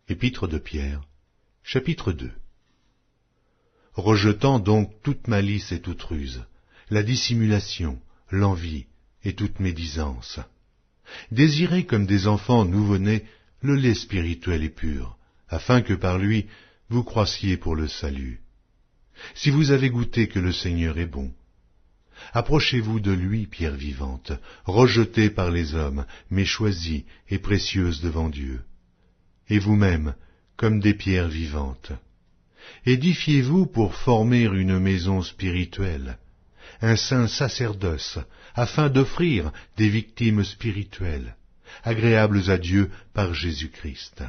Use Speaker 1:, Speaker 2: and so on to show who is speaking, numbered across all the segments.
Speaker 1: Épître de Pierre, chapitre 2. Rejetant donc toute malice et toute ruse, la dissimulation, l'envie et toute médisance, désirez comme des enfants nouveau-nés le lait spirituel et pur, afin que par lui vous croissiez pour le salut. Si vous avez goûté que le Seigneur est bon, approchez-vous de lui, pierre vivante, rejetée par les hommes, mais choisie et précieuse devant Dieu. Et vous-même, comme des pierres vivantes. Édifiez-vous pour former une maison spirituelle, un saint sacerdoce, afin d'offrir des victimes spirituelles, agréables à Dieu par Jésus-Christ.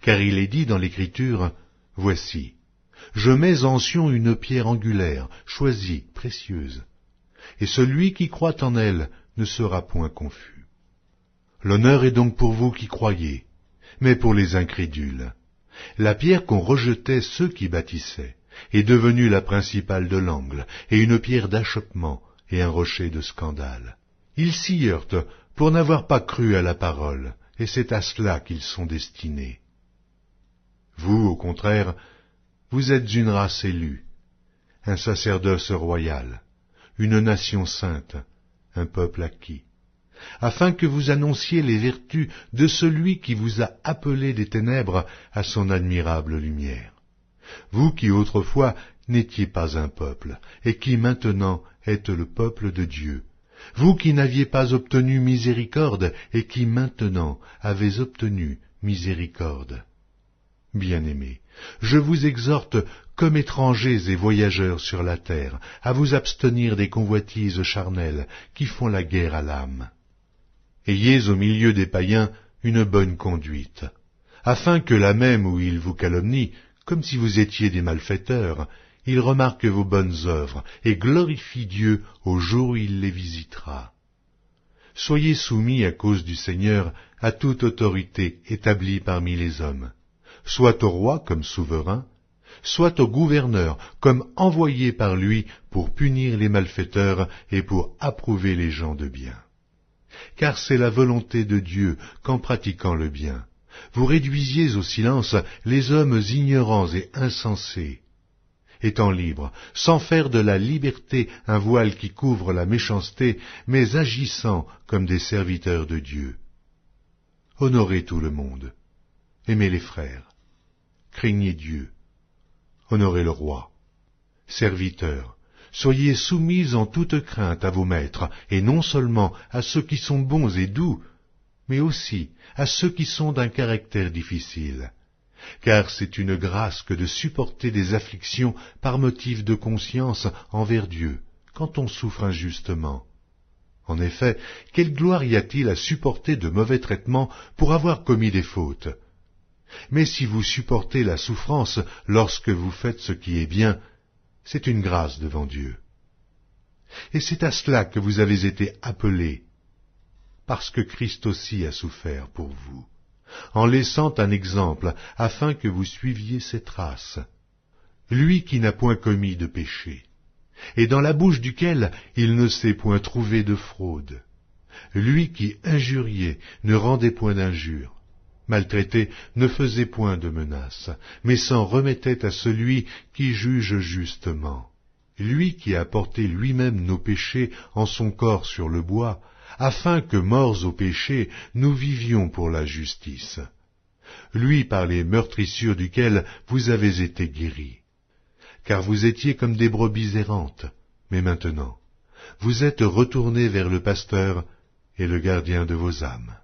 Speaker 1: Car il est dit dans l'Écriture, « Voici, je mets en Sion une pierre angulaire, choisie, précieuse, et celui qui croit en elle ne sera point confus. » L'honneur est donc pour vous qui croyez, mais pour les incrédules. La pierre qu'ont rejetait ceux qui bâtissaient est devenue la principale de l'angle, et une pierre d'achoppement et un rocher de scandale. Ils s'y heurtent pour n'avoir pas cru à la parole, et c'est à cela qu'ils sont destinés. Vous, au contraire, vous êtes une race élue, un sacerdoce royal, une nation sainte, un peuple acquis, afin que vous annonciez les vertus de celui qui vous a appelé des ténèbres à son admirable lumière. Vous qui autrefois n'étiez pas un peuple, et qui maintenant êtes le peuple de Dieu, vous qui n'aviez pas obtenu miséricorde, et qui maintenant avez obtenu miséricorde. Bien-aimés, je vous exhorte, comme étrangers et voyageurs sur la terre, à vous abstenir des convoitises charnelles qui font la guerre à l'âme. Ayez au milieu des païens une bonne conduite, afin que là même où ils vous calomnient, comme si vous étiez des malfaiteurs, ils remarquent vos bonnes œuvres et glorifient Dieu au jour où il les visitera. Soyez soumis à cause du Seigneur à toute autorité établie parmi les hommes, soit au roi comme souverain, soit au gouverneur comme envoyé par lui pour punir les malfaiteurs et pour approuver les gens de bien. Car c'est la volonté de Dieu qu'en pratiquant le bien, vous réduisiez au silence les hommes ignorants et insensés, étant libres, sans faire de la liberté un voile qui couvre la méchanceté, mais agissant comme des serviteurs de Dieu. Honorez tout le monde, aimez les frères, craignez Dieu, honorez le roi. Serviteurs, soyez soumis en toute crainte à vos maîtres, et non seulement à ceux qui sont bons et doux, mais aussi à ceux qui sont d'un caractère difficile. Car c'est une grâce que de supporter des afflictions par motif de conscience envers Dieu, quand on souffre injustement. En effet, quelle gloire y a-t-il à supporter de mauvais traitements pour avoir commis des fautes? Mais si vous supportez la souffrance lorsque vous faites ce qui est bien, c'est une grâce devant Dieu. Et c'est à cela que vous avez été appelés, parce que Christ aussi a souffert pour vous, en laissant un exemple, afin que vous suiviez ses traces. Lui qui n'a point commis de péché, et dans la bouche duquel il ne s'est point trouvé de fraude. Lui qui injuriait ne rendait point d'injure, maltraité ne faisait point de menaces, mais s'en remettait à celui qui juge justement. Lui qui a porté lui-même nos péchés en son corps sur le bois, afin que, morts au péché, nous vivions pour la justice. Lui par les meurtrissures duquel vous avez été guéris. Car vous étiez comme des brebis errantes, mais maintenant, vous êtes retournés vers le pasteur et le gardien de vos âmes.